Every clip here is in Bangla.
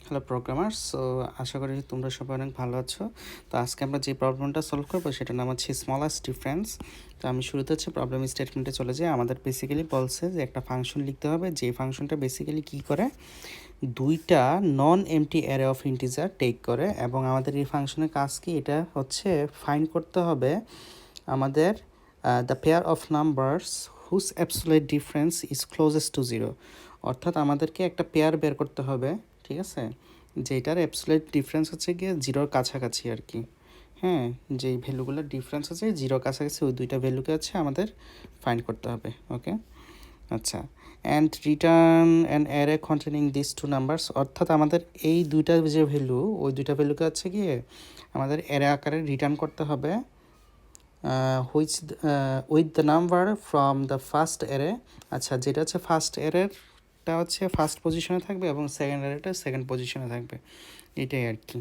Hello programmer. আশা করি তোমরা সবাই অনেক ভালো আছো। তো আজকে আমরা যে প্রবলেমটা সলভ করবো সেটার নাম হচ্ছে স্মলেস্ট ডিফারেন্স। তো আমি শুরুতে হচ্ছে প্রবলেম স্টেটমেন্টে চলে যাই। আমাদের বেসিক্যালি বলছে যে একটা ফাংশন লিখতে হবে, যে ফাংশনটা বেসিক্যালি কী করে, দুইটা non empty array of integer take করে, এবং আমাদের এই ফাংশনের কাজ কি, এটা হচ্ছে ফাইন্ড করতে হবে আমাদের the pair of numbers whose absolute difference is closest to zero. অর্থাৎ আমাদেরকে একটা পেয়ার বের করতে হবে, ঠিক আছে, যেটার অ্যাবসোলিউট ডিফারেন্স হচ্ছে গিয়ে জিরোর কাছাকাছি আর কি। হ্যাঁ, যেই ভ্যালুগুলোর ডিফারেন্স আছে জিরোর কাছাকাছি, ওই দুইটা ভ্যালুকে হচ্ছে আমাদের ফাইন্ড করতে হবে। ওকে, আচ্ছা। And return an array containing this two numbers, অর্থাৎ আমাদের এই দুইটা যে ভ্যালু, ওই দুইটা ভ্যালুকে হচ্ছে গিয়ে আমাদের অ্যারে আকারে রিটার্ন করতে হবে, which with the number from the first array. আচ্ছা, যেটা হচ্ছে ফার্স্ট অ্যারেরটা হচ্ছে ফার্স্ট পজিশনে থাকবে এবং সেকেন্ড অ্যারেটা সেকেন্ড পজিশনে থাকবে, এটাই আর কি।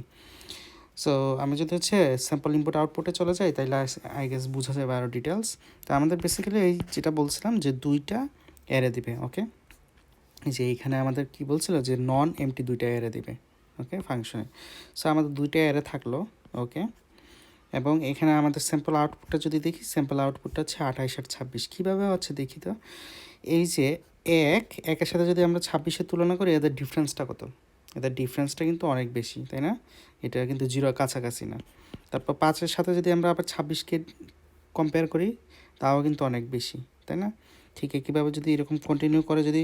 সো আমি যদি হচ্ছে স্যাম্পল ইনপুট আউটপুটে চলে যাই, তাইলে আই গেস বোঝা যাবে আরও ডিটেলস। তো আমাদের বেসিক্যালি এই যেটা বলছিলাম যে দুইটা অ্যারে দিবে। ওকে, যে এইখানে আমাদের কি বলছিল যে নন এমটি দুইটা অ্যারে দিবে। ওকে, ফাংশনে। সো আমাদের দুইটা অ্যারে থাকলো। ওকে, এবং এখানে আমাদের স্যাম্পল আউটপুটটা যদি দেখি, স্যাম্পল আউটপুটটা হচ্ছে 28 আর 26। কীভাবে হচ্ছে দেখি তো, এই যে একের সাথে যদি আমরা 26-এর তুলনা করি, এদের ডিফারেন্সটা কত? এদের ডিফারেন্সটা কিন্তু অনেক বেশি, তাই না? এটা কিন্তু জিরোর কাছাকাছি না। তারপর 5-এর সাথে যদি আমরা আবার 26-কে কম্পেয়ার করি, তাও কিন্তু অনেক বেশি, তাই না? ঠিক একইভাবে যদি এরকম কন্টিনিউ করে যদি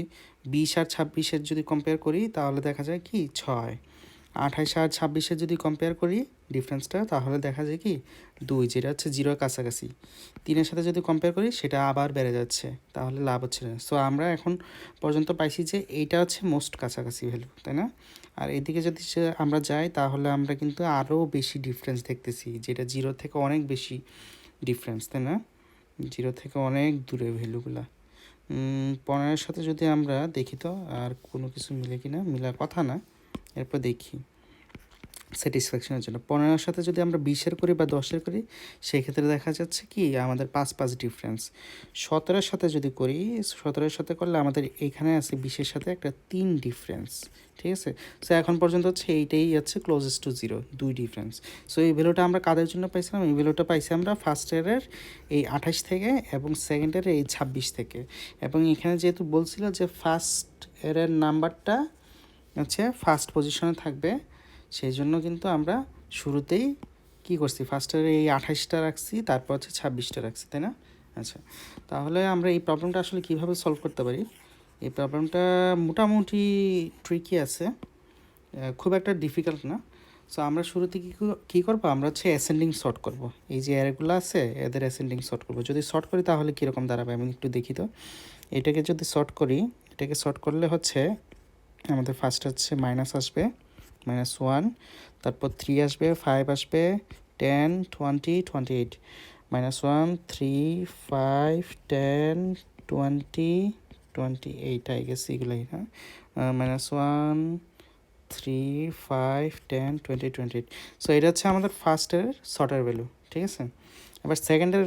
20 আর 26-এর যদি কম্পেয়ার করি, তাহলে দেখা যায় কি 6। 28 আর 26-এর যদি কম্পেয়ার করি ডিফারেন্সটা, তাহলে দেখা যায় কি 2, যেটা হচ্ছে জিরোর কাছাকাছি। 3-এর সাথে যদি কম্পেয়ার করি, সেটা আবার বেড়ে যাচ্ছে, তাহলে লাভ হচ্ছে না। সো আমরা এখন পর্যন্ত পাইছি যে এইটা হচ্ছে মোস্ট কাছাকাছি ভ্যালু, তাই না? আর এদিকে যদি আমরা যাই, তাহলে আমরা কিন্তু আরও বেশি ডিফারেন্স দেখতেছি, যেটা জিরো থেকে অনেক বেশি ডিফারেন্স, তাই না? জিরো থেকে অনেক দূরে ভ্যালুগুলা। 15-এর সাথে যদি আমরা দেখি তো আর কোনো কিছু মিলে কি না, মিলার কথা না। এরপর দেখি স্যাটিসফ্যাকশনের জন্য 15-এর সাথে যদি আমরা 20-এর করি বা 10-এর করি, সেক্ষেত্রে দেখা যাচ্ছে কি আমাদের 5 ডিফারেন্স। 17-এর সাথে যদি করি, 17-এর সাথে করলে আমাদের এইখানে আছে 20-এর সাথে একটা 3 ডিফারেন্স, ঠিক আছে? সো এখন পর্যন্ত হচ্ছে এইটাই হচ্ছে closest to zero, 2 difference. So এই ভ্যালুটা আমরা কাদের জন্য পাইছিলাম? এই ভ্যালুটা পাইছি আমরা ফার্স্ট ইয়ারের এই 28 থেকে এবং সেকেন্ড ইয়ারের এই 26 থেকে। এবং এখানে যেহেতু বলছিল যে ফার্স্ট ইয়ারের নাম্বারটা হচ্ছে ফার্স্ট পজিশনে থাকবে, সেই জন্য কিন্তু আমরা শুরুতেই কী করছি, ফার্স্টের এই 28টা রাখছি, তারপর হচ্ছে 26টা রাখছি, তাই না? আচ্ছা, তাহলে আমরা এই প্রবলেমটা আসলে কীভাবে সলভ করতে পারি? এই প্রবলেমটা মোটামুটি ট্রিকি আছে, খুব একটা ডিফিকাল্ট না। সো আমরা শুরুতে কী করবো, আমরা হচ্ছে অ্যাসেন্ডিং সর্ট করব। এই যে অ্যারেগুলো আছে, এদের অ্যাসেন্ডিং সর্ট করব। যদি সর্ট করি তাহলে কীরকম দাঁড়াবে আমি একটু দেখি তো। এটাকে যদি সর্ট করি, এটাকে সর্ট করলে হচ্ছে আমাদের ফার্স্ট হচ্ছে মাইনাস আসবে, -1, তারপর 3 আসবে, 5 আসবে, 10, 20, 28, -1, 3, 5, 10, 20, 28, আই গেস এগুলাই, হ্যাঁ। -1, 3, 5, 10, 20, 28। সো এটা হচ্ছে আমাদের ফার্স্টের শর্টের ভ্যালু, ঠিক আছে? এবার সেকেন্ডের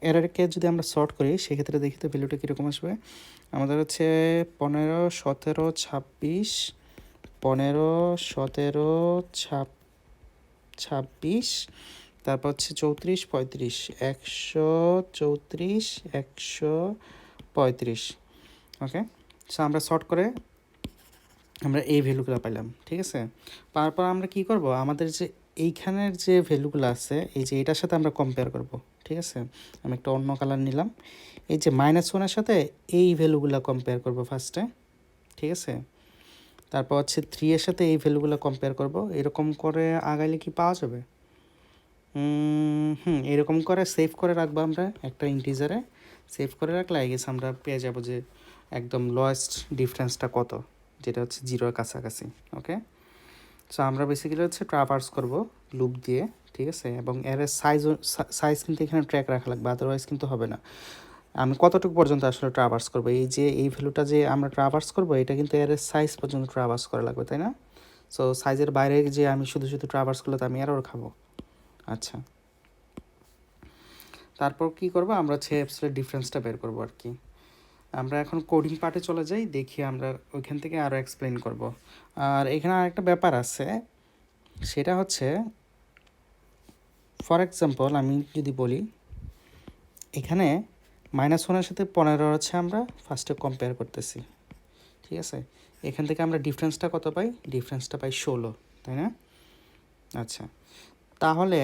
এরারকে যদি আমরা সর্ট করি, সেক্ষেত্রে দেখি তো ভ্যালুটা কীরকম আসবে। আমাদের হচ্ছে 15, 17, 26, 15, 17, 26, তারপর হচ্ছে 34, 35, 134, 135। ওকে, সো আমরা সর্ট করে আমরা এই ভ্যালুগুলো পাইলাম, ঠিক আছে? তারপর আমরা কি করব, আমাদের যে এইখানের যে ভ্যালুগুলো আছে, এই যে এটার সাথে আমরা কম্পেয়ার করব, ঠিক আছে? আমি একটা অন্য কালার নিলাম। এই যে -1-এর সাথে এই ভ্যালুগুলো কম্পেয়ার করব ফার্স্টে, ঠিক আছে? তারপর হচ্ছে 3-এর সাথে এই ভ্যালুগুলো কম্পেয়ার করব। এরকম করে আগাইলে কি পাওয়া যাবে? এরকম করে সেভ করে রাখবো আমরা একটা ইন্টিজারে। সেভ করে রাখলে আই গেস আমরা পেয়ে যাবো যে একদম লোয়েস্ট ডিফারেন্সটা কত, যেটা হচ্ছে জিরোর কাছাকাছি। ওকে, সো আমরা বেসিক্যালি হচ্ছে ট্রাভার্স করব লুপ দিয়ে, ঠিক আছে? এবং এর সাইজ কিন্তু এখানে ট্র্যাক রাখা লাগবে, আদারওয়াইজ কিন্তু হবে না। আমি কতটুকু পর্যন্ত আসলে ট্রাভার্স করবো, এই যে এই ভ্যালুটা যে আমরা ট্রাভার্স করবো, এটা কিন্তু এর সাইজ পর্যন্ত ট্রাভার্স করা লাগবে, তাই না? সো সাইজের বাইরে যে আমি শুধু শুধু ট্রাভার্স করলে তো আমি এরর খাবো। আচ্ছা, তারপর কি করব, আমরা হচ্ছে অ্যাবসলিউট ডিফারেন্সটা বের করবো আর কি। আমরা এখন কোডিং পার্টে চলে যাই, দেখি আমরা ওইখান থেকে আরও এক্সপ্লেন করব। আর এখানে আরেকটা ব্যাপার আছে, সেটা হচ্ছে ফর এক্সাম্পল আমি যদি বলি, এখানে -1-এর সাথে 15 হচ্ছে আমরা ফার্স্টে কম্পেয়ার করতেছি, ঠিক আছে? এখান থেকে আমরা ডিফারেন্সটা কত পাই? ডিফারেন্সটা পাই 16, তাই না? আচ্ছা, তাহলে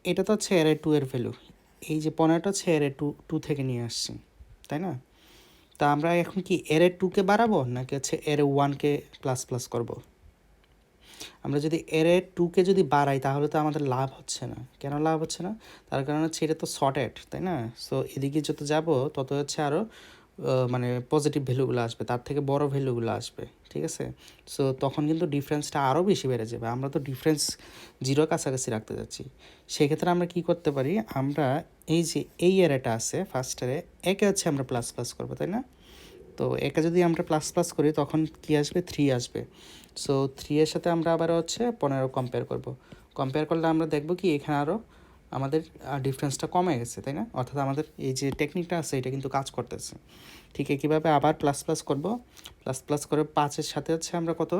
এটা তো হচ্ছে অ্যারে 2 এর ভ্যালু, এই যে 15টা হচ্ছে অ্যারে 2 থেকে নিয়ে আসছি, তাই না? তা আমরা এখন কি অ্যারে 2-কে বাড়াবো নাকি হচ্ছে অ্যারে 1-কে প্লাস প্লাস করব? আমরা যদি অ্যারে 2-কে যদি বাড়াই তাহলে তো আমাদের লাভ হচ্ছে না। কেন লাভ হচ্ছে না? তার কারণ হচ্ছে এটা তো শর্টেড, তাই না? সো এদিকে যত যাব তত হচ্ছে আরও মানে পজিটিভ ভ্যালুগুলো আসবে, তার থেকে বড় ভ্যালুগুলো আসবে, ঠিক আছে? সো তখন কিন্তু ডিফারেন্সটা আরও বেশি বেড়ে যাবে। আমরা তো ডিফারেন্স 0 কাছাকাছি রাখতে যাচ্ছি। সেক্ষেত্রে আমরা কি করতে পারি? আমরা এই যে এই অ্যারেটা আছে ফার্স্ট অ্যারে, একে হচ্ছে আমরা প্লাস প্লাস করবো, তাই না? তো একে যদি আমরা প্লাস প্লাস করি তখন কি আসবে? 3 আসবে। সো 3 এর সাথে আমরা আবার হচ্ছে 15 কম্পেয়ার করব। কম্পেয়ার করলে আমরা দেখব কি এখানে আরও আমাদের ডিফারেন্সটা কমে গেছে, তাই না? অর্থাৎ আমাদের এই যে টেকনিকটা আছে এটা কিন্তু কাজ করতেছে। ঠিক একইভাবে আবার প্লাস প্লাস করব, প্লাস প্লাস করে 5-এর সাথে হচ্ছে আমরা কত?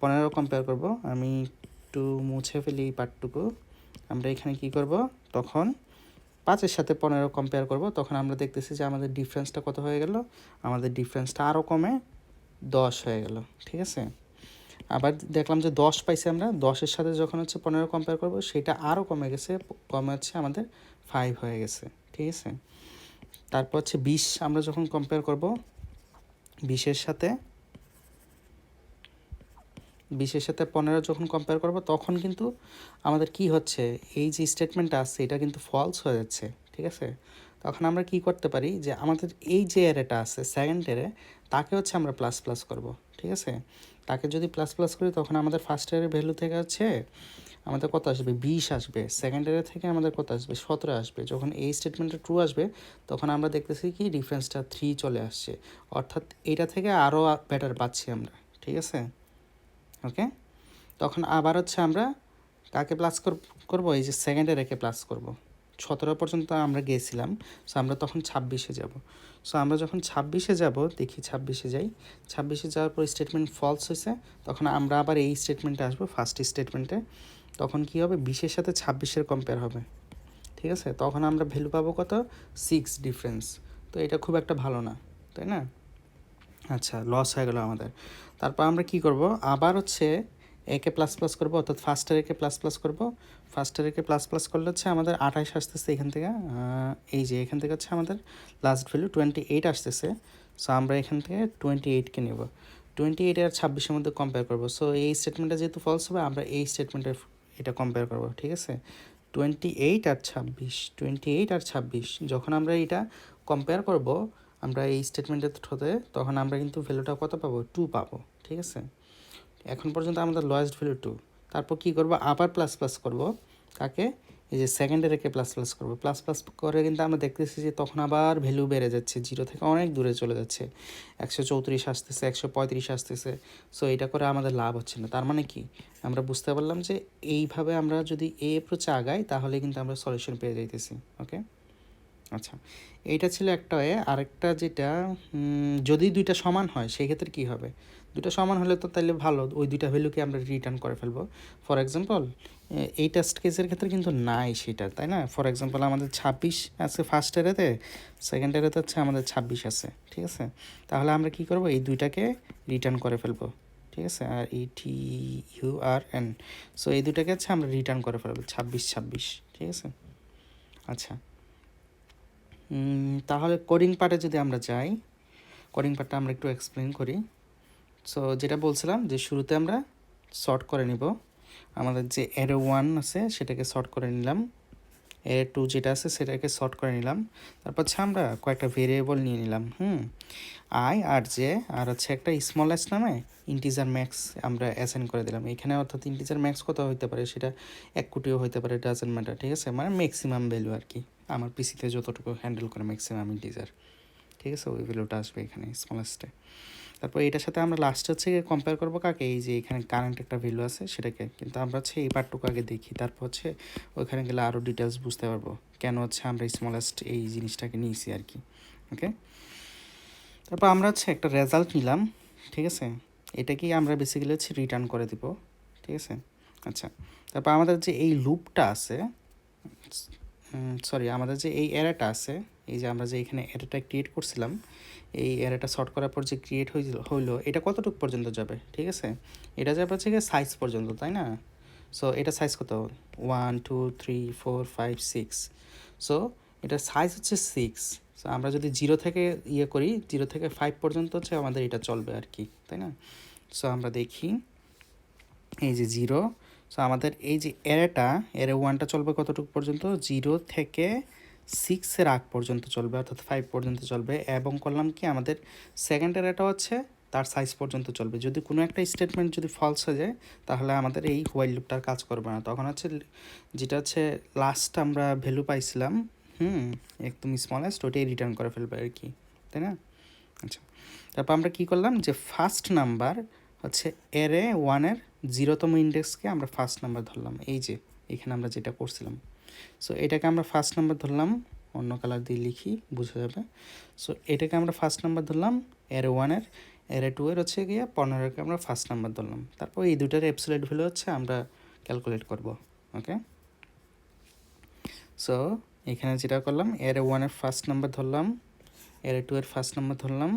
15 কম্পেয়ার করব। আমি একটু মুছে ফেলি এই পার্টটুকু। আমরা এখানে কি করব? তখন 5-এর সাথে 15 কম্পেয়ার করব, তখন আমরা দেখতেছি যে আমাদের ডিফারেন্সটা কত হয়ে গেল? আমাদের ডিফারেন্সটা আরও কমে 10 হয়ে গেল, ঠিক আছে? আবার দেখলাম যে 10 পাইছি আমরা, 10-এর সাথে যখন হচ্ছে 15 কম্পেয়ার করব সেটা আরও কমে গেছে, কমে হচ্ছে আমাদের 5 হয়ে গেছে, ঠিক আছে? তারপর হচ্ছে 20 আমরা যখন কম্পেয়ার করব 20-এর সাথে 15 যখন কম্পেয়ার করব তখন কিন্তু আমাদের কি হচ্ছে? এই যে স্টেটমেন্টটা আছে এটা কিন্তু ফলস হয়ে যাচ্ছে, ঠিক আছে? তখন আমরা কি করতে পারি? যে আমাদের এই যে অ্যারেটা আছে সেকেন্ড অ্যারে, তাকে হচ্ছে আমরা প্লাস প্লাস করব, ঠিক আছে? তাকে যদি প্লাস প্লাস করি তখন আমাদের ফার্স্ট অ্যারের ভ্যালু থেকে হচ্ছে আমাদের কত আসবে? 20 আসবে। সেকেন্ড অ্যারে থেকে আমাদের কত আসবে? 17 আসবে। যখন এই স্টেটমেন্টটা ট্রু আসবে তখন আমরা দেখতেছি কি ডিফারেন্সটা 3 চলে আসছে, অর্থাৎ এটা থেকে আরও বেটার পাচ্ছি আমরা, ঠিক আছে? ওকে, তখন আবার হচ্ছে আমরা কাকে প্লাস করবো? এই যে সেকেন্ডে রেখে প্লাস করব। 17 পর্যন্ত আমরা গিয়েছিলাম, সো আমরা তখন 26-এ যাব। সো আমরা যখন 26-এ যাব, দেখি 26-এ যাই, 26-এ যাওয়ার পর স্টেটমেন্ট ফলস হয়েছে, তখন আমরা আবার এই স্টেটমেন্টে আসবো, ফার্স্ট স্টেটমেন্টে। তখন কি হবে? 20-এর সাথে 26-এর কম্পেয়ার হবে, ঠিক আছে? তখন আমরা ভ্যালু পাবো কত? 6 ডিফারেন্স। তো এটা খুব একটা ভালো না, তাই না? আচ্ছা, লস হয়ে গেল আমাদের। তারপর আমরা কি করব? আবার হচ্ছে একে প্লাস প্লাস করবো, অর্থাৎ ফার্স্টের একে প্লাস প্লাস করবো। ফার্স্টের একে প্লাস প্লাস করলে হচ্ছে আমাদের 28 আসতেছে এখান থেকে, এই যে এখান থেকে হচ্ছে আমাদের লাস্ট ভ্যালু 28 আসতেছে। সো আমরা এখান থেকে 28কে নেব, 28 আর 26-এর মধ্যে কম্পেয়ার করবো। সো এই স্টেটমেন্টটা যেহেতু ফলস হবে আমরা এই স্টেটমেন্টের এটা কম্পেয়ার করবো, ঠিক আছে? 28 আর 26 যখন আমরা এটা কম্পেয়ার করব আমরা এই স্টেটমেন্টের থ্রুতে, তখন আমরা কিন্তু ভ্যালুটা কত পাবো? 2 পাবো, ঠিক আছে? এখন পর্যন্ত আমাদের লোয়েস্ট ভ্যালু 2। তারপর কি করব? আবার প্লাস প্লাস করব, কাকে? এই যে সেকেন্ডে রেখে প্লাস প্লাস করবো। প্লাস প্লাস করে কিন্তু আমরা দেখতেছি যে তখন আবার ভ্যালু বেড়ে যাচ্ছে, 0 থেকে অনেক দূরে চলে যাচ্ছে, 134 আসতেছে, 135 আসতেছে। সো এটা করে আমাদের লাভ হচ্ছে না। তার মানে কি? আমরা বুঝতে পারলাম যে এইভাবে আমরা যদি এই অ্যাপ্রোচে আগাই তাহলে কিন্তু আমরা সলিউশন পেয়ে যাইতেছি। ওকে, আচ্ছা, এইটা ছিল একটা ওয়ে। আরেকটা যেটা, যদি দুইটা সমান হয় সেক্ষেত্রে কী হবে? দুইটা সমান হলে তো তাহলে ভালো, ওই দুইটা ভ্যালুকে আমরা রিটার্ন করে ফেলবো। ফর এক্সাম্পল এই টেস্ট কেসের ক্ষেত্রে কিন্তু নাই সেটা, তাই না? ফর এক্সাম্পল আমাদের 26 আছে ফার্স্ট এরেতে, সেকেন্ড এরেতে হচ্ছে আমাদের 26 আছে, ঠিক আছে? তাহলে আমরা কি করব? এই দুইটাকে রিটার্ন করে ফেলবো, ঠিক আছে? আর ETURN, সো এই দুটাকে হচ্ছে আমরা রিটার্ন করে ফেলবো 26 26, ঠিক আছে? আচ্ছা, তাহলে কোডিং পার্টে যদি আমরা যাই, কোডিং পার্টটা আমরা একটু এক্সপ্লেন করি। সো যেটা বলছিলাম যে শুরুতে আমরা সর্ট করে নিব, আমাদের যে অ্যারে 1 আছে সেটাকে সর্ট করে নিলাম, অ্যারে 2 যেটা আছে সেটাকে সর্ট করে নিলাম। তারপর হচ্ছে আমরা কয়েকটা ভেরিয়েবল নিয়ে নিলাম, আই আর জে, আর হচ্ছে একটা স্মলেস্ট নামে ইন্টিজার ম্যাক্স আমরা অ্যাসাইন করে দিলাম এখানে। অর্থাৎ ইন্টিজার ম্যাক্স কত হতে পারে? সেটা 1 কোটিও হতে পারে, ডাজেন্ট ম্যাটার, ঠিক আছে? মানে ম্যাক্সিমাম ভ্যালু আর কি, আমার পিসিতে যতটুকু হ্যান্ডেল করে ম্যাক্সিমাম ইন্টিজার, ঠিক আছে? ওই ভ্যালুটা আসবে এখানে স্মলেস্টে। তারপর এটার সাথে আমরা লাস্টে হচ্ছে কম্পেয়ার করবো কাকে? এই যে এখানে কারেন্ট একটা ভ্যালু আছে সেটাকে। কিন্তু আমরা হচ্ছে এই পার্টটুকু আগে দেখি, তারপর হচ্ছে ওইখানে গেলে আরও ডিটেলস বুঝতে পারবো কেন হচ্ছে আমরা স্মলেস্ট এই জিনিসটাকে নিয়েছি আর কি। ওকে, তারপর আমরা হচ্ছে একটা রেজাল্ট নিলাম, ঠিক আছে, এটা কি আমরা বেসিক্যালি হচ্ছে রিটার্ন করে দিব, ঠিক আছে। আচ্ছা, তারপর আমাদের যে এই লুপটা আছে, সরি, আমাদের যে এই অ্যারেটা আছে, এই যে আমরা যে এখানে অ্যারেটা ক্রিয়েট করছিলাম, এই অ্যারেটা সর্ট করার পর যে ক্রিয়েট হইলো, এটা কতটুকু পর্যন্ত যাবে, ঠিক আছে, এটা যাবে হচ্ছে গিয়ে সাইজ পর্যন্ত, তাই না। সো এটা সাইজ কত, 1 2 3 4 5 6, সো এটার সাইজ হচ্ছে 6। সো আমরা যদি 0 থেকে করি, 0 থেকে 5 পর্যন্ত হচ্ছে আমাদের এটা চলবে আর কি, তাই না। সো আমরা দেখি এই যে 0, সো আমাদের এই যে অ্যারে 1টা চলবে কতটুকু পর্যন্ত, 0 থেকে 6-এর আগ পর্যন্ত চলবে, অর্থাৎ 5 পর্যন্ত চলবে। এবং করলাম কি, আমাদের সেকেন্ড অ্যারেটা হচ্ছে তার সাইজ পর্যন্ত চলবে। যদি কোনো একটা স্টেটমেন্ট যদি ফলস হয়ে যায়, তাহলে আমাদের এই হোয়াইল লুপটার কাজ করবে না। তখন হচ্ছে যেটা হচ্ছে লাস্ট আমরা ভ্যালু পাইছিলাম, একদম স্মলেস্ট, ওটাই রিটার্ন করে ফেলবে আর কি, তাই না। আচ্ছা, তারপর আমরা কী করলাম, যে ফার্স্ট নাম্বার হচ্ছে অ্যারে 1-এর 0তম ইন্ডেক্সকে আমরা ফার্স্ট নাম্বার ধরলাম, এই যে এখানে আমরা যেটা করছিলাম। সো এটাকে আমরা ফার্স্ট নাম্বার ধরলাম, অন্য কালার দিয়ে লিখি বোঝা যাবে। সো এটাকে আমরা ফার্স্ট নাম্বার ধরলাম অ্যারে 1-এর, অ্যারে 2-এর হচ্ছে গিয়ে 15-কে আমরা ফার্স্ট নাম্বার ধরলাম। তারপর এই দুটার অ্যাবসোলিউট ভ্যালু হচ্ছে আমরা ক্যালকুলেট করব। ওকে, সো এখানে যেটা করলাম, অ্যারে 1-এর ফার্স্ট নাম্বার ধরলাম, অ্যারে 2-এর ফার্স্ট নাম্বার ধরলাম,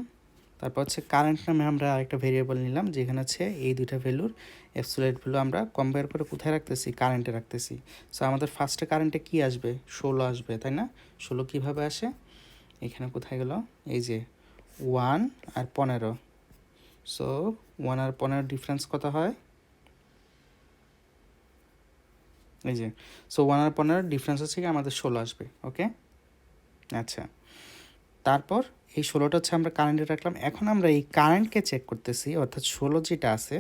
তারপর হচ্ছে কারেন্ট নামে আমরা আরেকটা ভেরিয়েবল নিলাম, যেখানে হচ্ছে এই দুইটা ভ্যালুর অ্যাবসোলিউট ভ্যালু আমরা কম্পেয়ার করে কোথায় রাখতেছি, কারেন্টে রাখতেছি। সো আমাদের ফার্স্টে কারেন্টে কি আসবে, 16 আসবে, তাই না। 16 কীভাবে আসে, এখানে কোথায় গেল, এই যে 1 আর 15, সো 1 আর 15 ডিফারেন্স কত হয়, এই যে, সো 1 আর 15 ডিফারেন্স হচ্ছে কি আমাদের 16 আসবে। ওকে, আচ্ছা, তারপর এই 16টা হচ্ছে আমরা কারেন্টে রাখলাম। এখন আমরা এই কারেন্টকে চেক করতেছি, অর্থাৎ 16 যেটা আছে,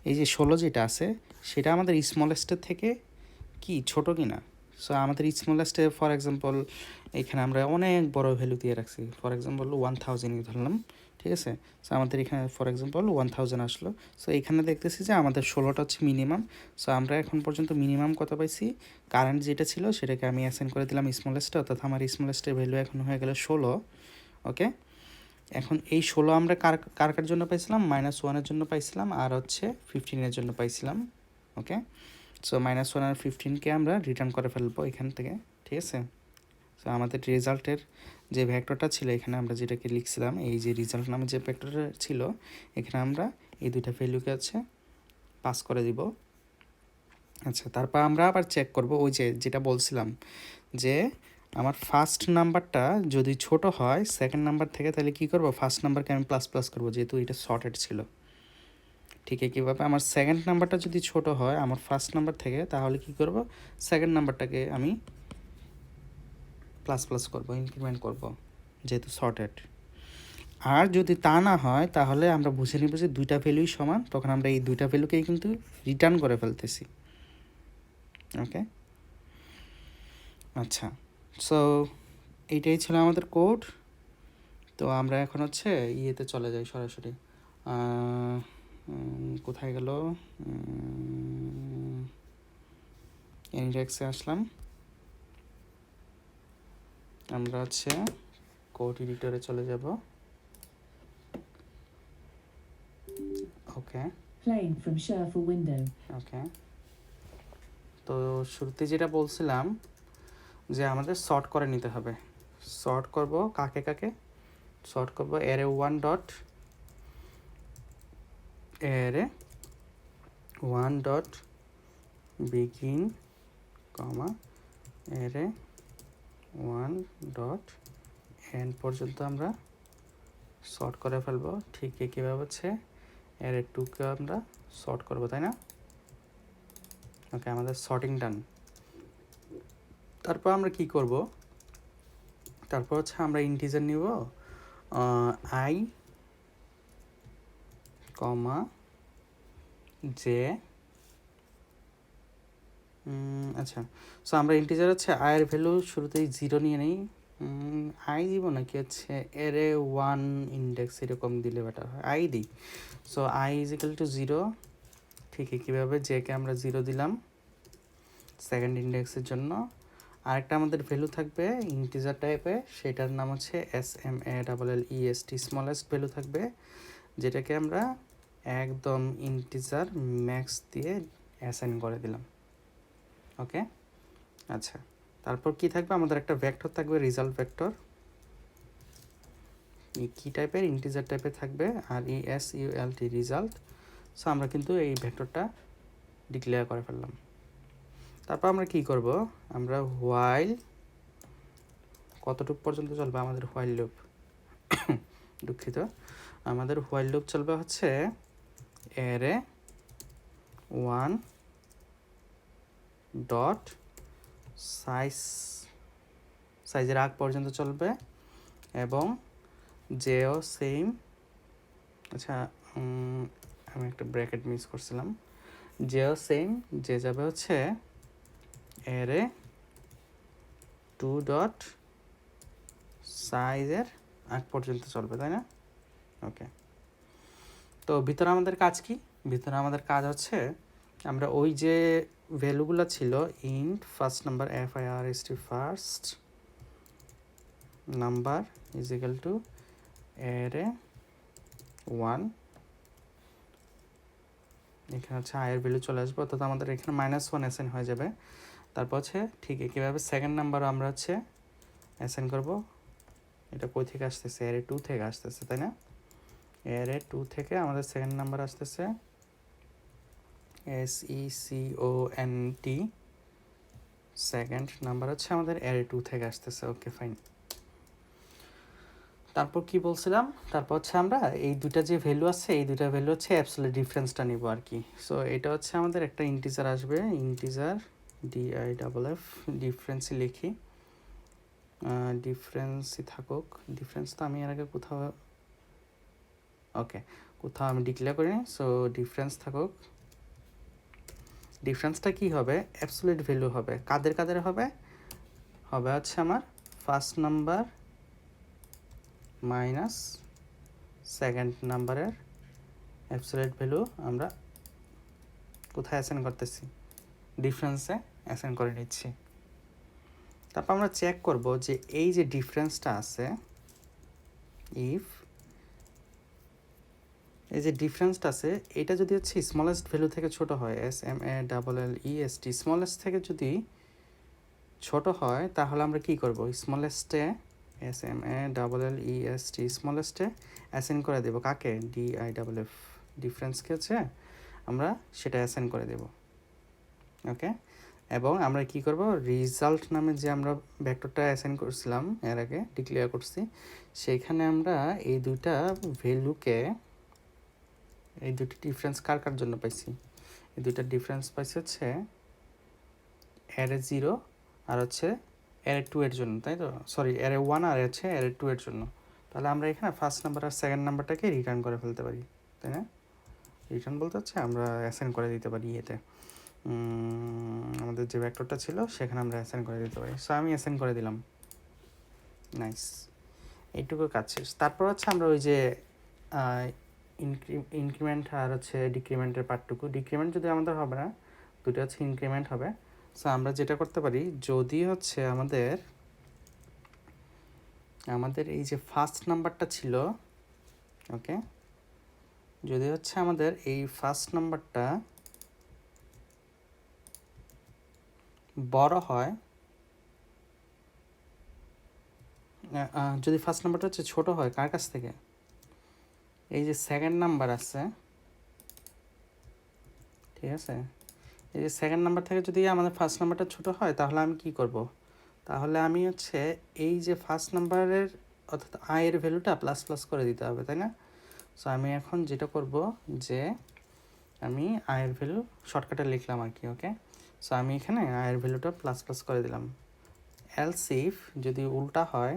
এই যে 16 যেটা আছে, সেটা আমাদের স্মলেস্টের থেকে কি ছোট কি না। সো আমাদের স্মলেস্টে ফর এক্সাম্পল এখানে আমরা অনেক বড় ভ্যালু দিয়ে রাখছি, ফর এক্সাম্পল 1000 ধরলাম, ঠিক আছে। সো আমাদের এখানে ফর এক্সাম্পল 1000 আসলো। সো এখানে দেখতেছি যে আমাদের 16টা হচ্ছে মিনিমাম। সো আমরা এখন পর্যন্ত মিনিমাম কত পাইছি, কারেন্ট যেটা ছিল সেটাকে আমি অ্যাসাইন করে দিলাম স্মলেস্টে, অর্থাৎ আমার স্মলেস্টের ভ্যালু এখন হয়ে গেল 16। ওকে, এখন এই 16 আমরা কার কার জন্য পাইছিলাম, -1-এর জন্য পাইছিলাম, আর হচ্ছে 15-এর জন্য পাইছিলাম। ওকে, সো -1 আর 15কে আমরা রিটার্ন করে ফেলবো এখান থেকে, ঠিক আছে। সো আমাদের রেজাল্টের যে ভেক্টরটা ছিল, এখানে আমরা যেটাকে লিখছিলাম, এই যে রেজাল্ট নামে যে ভেক্টরটা ছিল, এখানে আমরা এই দুইটা ভ্যালুকে আছে পাস করে দিব। আচ্ছা, তারপর আমরা আবার চেক করব, ওই যে যেটা বলছিলাম, যে আমার ফার্স্ট নাম্বারটা যদি ছোট হয় সেকেন্ড নাম্বার থেকে, তাহলে কী করব, ফার্স্ট নাম্বারকে আমি প্লাস প্লাস করবো, যেহেতু এটা শর্টেড ছিল। ঠিক কীভাবে, আমার সেকেন্ড নাম্বারটা যদি ছোট হয় আমার ফার্স্ট নাম্বার থেকে, তাহলে কি করব, সেকেন্ড নাম্বারটাকে আমি প্লাস প্লাস করবো, ইনক্রিমেন্ট করব, যেহেতু শর্টেড। আর যদি তা না হয়, তাহলে আমরা বুঝে নিব যে দুইটা ভ্যালুই সমান, তখন আমরা এই দুইটা ভ্যালুকেই কিন্তু রিটার্ন করে ফেলতেছি। ওকে, আচ্ছা, সো এইটাই ছিল আমাদের কোড। তো আমরা এখন হচ্ছে ইয়েতে চলে যাই সরাসরি, কোথায় গেল, ইনডেক্সে আসলাম, আমরা হচ্ছে কোড এডিটরে চলে যাব। ওকে, Playing from shuffle window. ওকে, তো শুরুতে যেটা বলছিলাম যে আমাদের সর্ট করে নিতে হবে। সর্ট করব কাকে কাকে, সর্ট করব array 1 dot array 1 dot begin comma array 1 dot end পর্যন্ত আমরা সর্ট করে ফেলবো। ঠিক কীভাবে হচ্ছে অ্যারে 2কে আমরা সর্ট করব, তাই না। ওকে, আমাদের সর্টিং ডান। তারপর আমরা কি করব, তারপর হচ্ছে আমরা ইন্টিজার নিব আই কমা জে, আচ্ছা, সো আমরা ইন্টিজার হচ্ছে আয়ের ভ্যালু শুরুতেই 0 নিয়ে নিই, আই দিব নাকি হচ্ছে অ্যারে 1 ইন্ডেক্স এরকম দিলে বেটার হয়, আই দিই। So I is equal to 0। ঠিকই কীভাবে, জেকে আমরা 0 দিলাম সেকেন্ড ইন্ডেক্সের জন্য, আরেকটা আমাদের ভ্যালু থাকবে ইন্টিজার টাইপে, সেটার নাম হচ্ছে SMALLEST, স্মলেস্ট ভ্যালু থাকবে, যেটাকে আমরা একদম ইন্টিজার ম্যাক্স দিয়ে অ্যাসাইন করে দিলাম। ওকে, আচ্ছা, তারপর কি থাকবে, আমাদের একটা ভেক্টর থাকবে, রেজাল্ট ভেক্টর, কি টাইপের, ইন্টিজার টাইপের থাকবে, আর RESULT রেজাল্ট। সো আমরা কিন্তু এই ভেক্টরটা ডিক্লেয়ার করে ফেললাম। তারপর আমরা কি করব, আমরা হোয়াইল কতটুকু পর্যন্ত চলবে আমাদের হোয়াইল লুপ, দুঃখিত, আমাদের হোয়াইল লুপ চলবে হচ্ছে অ্যারে 1 ডট সাইজের আগ পর্যন্ত চলবে, এবং যেও সেম, আচ্ছা আমি একটা ব্র্যাকেট মিস করছিলাম, যেও সেম, যে যাবে হচ্ছে অ্যারে 2 ডট সাইজের আগ পর্যন্ত চলবে, তাই না? ওকে, তো ভিতরে আমাদের কাজ কি, ভিতরে আমাদের কাজ হচ্ছে আমরা ওই যে ভ্যালুগুলো ছিল, int first number FIRST first number is equal to array 1, এখানে হচ্ছে আয়ের ভ্যালু চলে আসবে, অর্থাৎ আমাদের এখানে -1 অ্যাসাইন হয়ে যাবে। তারপর হচ্ছে ঠিক একইভাবে সেকেন্ড নাম্বারও আমরা হচ্ছে অ্যাসাইন করব, এটা কই থেকে আসতেছে, অ্যারে 2 থেকে আসতেছে, তাই না? অ্যারে 2 থেকে আমাদের সেকেন্ড নাম্বার আসতেছে SECONT, সেকেন্ড নাম্বার হচ্ছে আমাদের অ্যারে 2 থেকে আসতেছে। ওকে, ফাইন। তারপর কি বলছিলাম, তারপর হচ্ছে আমরা এই দুইটা যে ভ্যালু আছে, এই দুইটা ভ্যালু হচ্ছে অ্যাবসলিউট ডিফারেন্সটা নিব আর কি। সো এটা হচ্ছে আমাদের একটা ইন্টিজার আসবে, ইন্টিজার DIFF, ডিফারেন্সই লিখি, ডিফারেন্সই থাকুক, ডিফারেন্স তো আমি এর আগে কোথাও, ওকে, কোথাও আমি ডিক্লেয়ার করিনি, সো ডিফারেন্স থাকুক। ডিফারেন্সটা কি হবে, অ্যাবসলিউট ভ্যালু হবে, কাদের কাদের হবে, হবে হচ্ছে আমার ফার্স্ট নাম্বার মাইনাস সেকেন্ড নাম্বারের অ্যাবসলিউট ভ্যালু আমরা কোথায় অ্যাসাইন করতেছি, ডিফারেন্সে অ্যাসাইন করে নিচ্ছি। তারপর আমরা চেক করব যে এই যে ডিফারেন্সটা আছে, ইফ এই যে ডিফারেন্সটা আছে, এটা যদি হচ্ছে স্মলেস্ট ভ্যালু থেকে ছোট হয়, SMALLEST স্মলেস্ট থেকে যদি ছোট হয়, তাহলে আমরা কি করব, স্মলেস্টে SMALLEST স্মলেস্টে অ্যাসাইন করে দেব, কাকে, DIFF, ডিফারেন্সকে হচ্ছে আমরা সেটা অ্যাসাইন করে দেব। ওকে, এবং আমরা কি করব, রেজাল্ট নামে যে আমরা ভেক্টরটা অ্যাসাইন করছিলাম এর আগে, ডিক্লেয়ার করছি, সেইখানে আমরা এই দুইটা ভ্যালুকে, এই দুটি ডিফারেন্স কার কার জন্য পাইছি, এই দুইটা ডিফারেন্স পাইছি হচ্ছে অ্যারে 0 আর হচ্ছে অ্যারে 2 এর জন্য, তাই তো, সরি অ্যারে 1 আর হচ্ছে অ্যারে 2 এর জন্য। তাহলে আমরা এখানে ফার্স্ট নাম্বার আর সেকেন্ড নাম্বারটাকে রিটার্ন করে ফেলতে পারি, তাই না? রিটার্ন বলতে হচ্ছে আমরা অ্যাসাইন করে দিতে পারি এতে, আমাদের যে ভেক্টরটা ছিল সেখানে আমরা অ্যাসাইন করে দিতে পারি। সো আমি অ্যাসাইন করে দিলাম, নাইস, এইটুকু কাজ শেষ। তারপর হচ্ছে আমরা ওই যে ইনক্রিমেন্ট আর হচ্ছে ডিক্রিমেন্টের পার্টটুকু, ডিক্রিমেন্ট যদি আমাদের হবে না, দুটো হচ্ছে ইনক্রিমেন্ট হবে। সো আমরা যেটা করতে পারি, যদি হচ্ছে আমাদের এই যে ফার্স্ট নাম্বারটা ছিল, ওকে, যদি হচ্ছে আমাদের এই ফার্স্ট নাম্বারটা বড় হয়, যদি ফার্স্ট নাম্বারটা হচ্ছে ছোট হয় কার কাছ থেকে, এই যে সেকেন্ড নাম্বার আছে, ঠিক আছে, এই যে সেকেন্ড নাম্বার থেকে যদি আমাদের ফার্স্ট নাম্বারটা ছোট হয়, তাহলে আমি কি করব, তাহলে আমি হচ্ছে এই যে ফার্স্ট নাম্বারের অর্থাৎ আয়ের ভ্যালুটা প্লাস প্লাস করে দিতে হবে, তাই না? সো আমি এখন যেটা করব যে আমি আয়ের ভ্যালু শর্টকাটে লিখলাম আর কি। ওকে, সো আমি এখানে আয়ের ভ্যালুটা প্লাস প্লাস করে দিলাম। এলস ইফ যদি উল্টা হয়,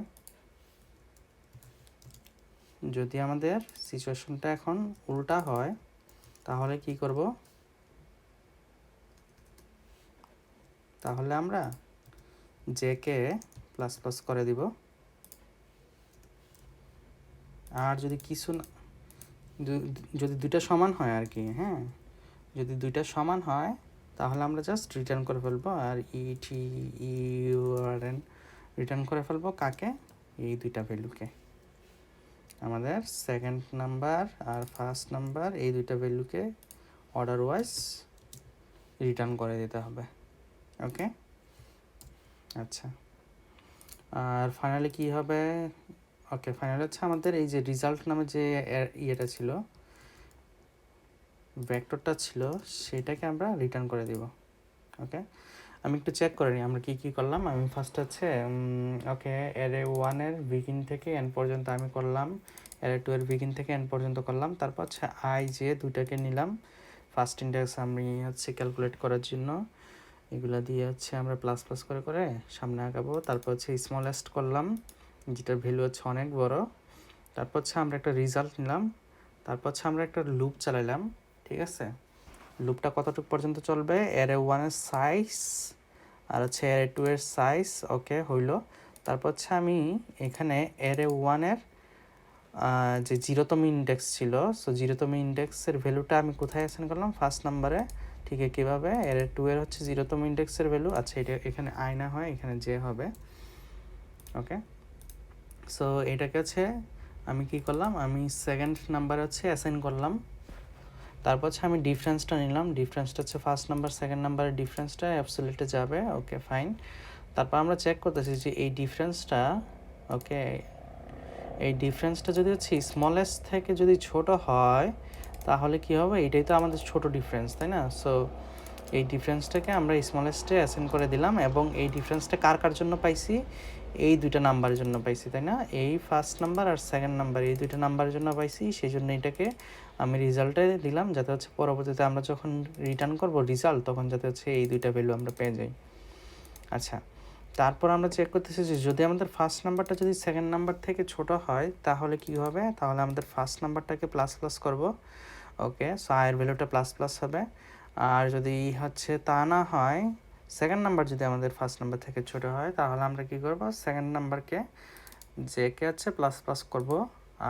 যদি আমাদের সিচুয়েশনটা এখন উল্টা হয়, তাহলে কি করব, তাহলে আমরা জেকে প্লাস প্লাস করে দিব, আর যদি কিছু না, যদি দুইটা সমান হয় আর কি, হ্যাঁ, যদি দুইটা সমান হয় তাহলে আমরা জাস্ট রিটার্ন করে ফেলবো, আর ETEURN রিটার্ন করে ফেলবো কাকে, এই দুইটা ভ্যালুকে, আমাদের সেকেন্ড নাম্বার আর ফার্স্ট নাম্বার এই দুইটা ভ্যালুকে অর্ডার ওয়াইজ রিটার্ন করে দিতে হবে। ওকে, আচ্ছা, আর ফাইনালি কি হবে, ওকে ফাইনালি হচ্ছে আমাদের এই যে রেজাল্ট নামে যে ইয়েটা ছিল, ভেক্টরটা ছিল, সেটাকে আমরা রিটার্ন করে দিব। ওকে, আমি একটু চেক করে নিই আমরা কী কী করলাম। আমি ফার্স্ট হচ্ছে ওকে অ্যারে 1-এর বিগিন থেকে এন পর্যন্ত আমি করলাম, অ্যারে 2-এর বিগিন থেকে এন পর্যন্ত করলাম, তারপর হচ্ছে যে দুইটাকে নিলাম ফার্স্ট ইন্ডেক্স আমি হচ্ছে ক্যালকুলেট করার জন্য, এগুলো দিয়ে হচ্ছে আমরা প্লাস প্লাস করে করে সামনে আগাবো। তারপর হচ্ছে স্মলেস্ট করলাম, যেটার ভ্যালু হচ্ছে অনেক বড়। তারপর হচ্ছে আমরা একটা রেজাল্ট নিলাম, তারপর হচ্ছে আমরা একটা লুপ চালাইলাম। ঠিক আছে, লুপটা কতটুকু পর্যন্ত চলবে, অ্যারে 1-এর সাইজ আর হচ্ছে অ্যারে 2-এর সাইজ, ওকে হইলো। তারপর হচ্ছে আমি এখানে অ্যারে 1-এর যে 0তম ইন্ডেক্স ছিল, সো 0তম ইন্ডেক্সের ভ্যালুটা আমি কোথায় অ্যাসাইন করলাম, ফার্স্ট নাম্বারে। ঠিক কীভাবে, অ্যারে 2-এর হচ্ছে 0তম ইন্ডেক্সের ভ্যালু, আচ্ছা এটা এখানে না হয়, এখানে যে হবে। ওকে, সো এটাকে হচ্ছে আমি কি করলাম, আমি সেকেন্ড নাম্বারে হচ্ছে অ্যাসাইন করলাম। তারপর হচ্ছে আমি ডিফারেন্সটা নিলাম, ডিফারেন্সটা হচ্ছে ফার্স্ট নাম্বার সেকেন্ড নাম্বারের ডিফারেন্সটা অ্যাবসলিউটে যাবে। ওকে ফাইন, তারপর আমরা চেক করতেছি যে এই ডিফারেন্সটা, ওকে এই ডিফারেন্সটা যদি হচ্ছে স্মলেস্ট থেকে যদি ছোট হয় তাহলে কি হবে, এটাই তো আমাদের ছোট ডিফারেন্স, তাই না? সো এই ডিফারেন্সটাকে আমরা স্মলেস্টে অ্যাসাইন করে দিলাম, এবং এই ডিফারেন্সটা কার কার জন্য পাইছি, এই দুইটা নাম্বারের জন্য পাইছি, তাই না? এই ফার্স্ট নাম্বার আর সেকেন্ড নাম্বার এই দুইটা নাম্বারের জন্য পাইছি, সেই জন্য এটাকে আমি রেজাল্টে দিলাম, যাতে হচ্ছে পরবর্তীতে আমরা যখন রিটার্ন করব রেজাল্ট, তখন যাতে হচ্ছে এই দুইটা ভ্যালু আমরা পেয়ে যাই। আচ্ছা, তারপর আমরা চেক করতেছি যে যদি আমাদের ফার্স্ট নাম্বারটা যদি সেকেন্ড নাম্বার থেকে ছোট হয় তাহলে কি হবে, তাহলে আমাদের ফার্স্ট নাম্বারটাকে প্লাস প্লাস করব। ওকে, সো আয়ের ভ্যালুটা প্লাস প্লাস হবে। আর যদি হচ্ছে তা না হয়, সেকেন্ড নাম্বার যদি আমাদের ফার্স্ট নাম্বার থেকে ছোট হয়, তাহলে আমরা কি করব, সেকেন্ড নাম্বারকে জেকে হচ্ছে প্লাস প্লাস করব।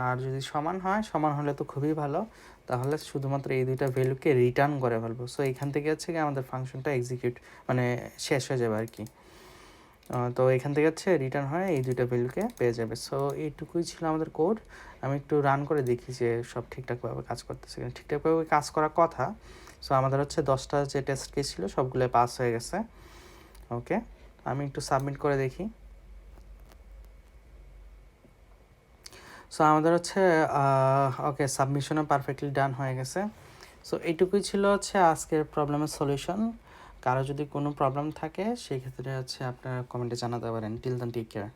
আর যদি সমান হয়, সমান হলে তো খুবই ভালো, তাহলে শুধুমাত্র এই দুইটা ভ্যালুকে রিটার্ন করে ফেলবো। সো এইখান থেকে হচ্ছে কি আমাদের ফাংশনটা এক্সিকিউট মানে শেষ হয়ে যাবে আর কি। তো এখান থেকে হচ্ছে রিটার্ন হয় এই দুইটা ভ্যালুকে পেয়ে যাবে। সো এইটুকুই ছিল আমাদের কোড। আমি একটু রান করে দেখি যে সব ঠিকঠাকভাবে কাজ করতেছে কিনা। ঠিকঠাকভাবে কাজ করার কথা। সো আমাদের হচ্ছে 10টা যে টেস্ট কেস ছিল সবগুলো পাস হয়ে গেছে। ওকে, আমি একটু সাবমিট করে দেখি। সো আমাদের হচ্ছে ওকে সাবমিশনও পারফেক্টলি ডান হয়ে গেছে। সো এইটুকুই ছিল হচ্ছে আজকের প্রবলেমের সলিউশন। কারো যদি কোনো প্রবলেম থাকে সেই ক্ষেত্রে হচ্ছে আপনারা কমেন্টে জানাতে পারেন। Till then take care.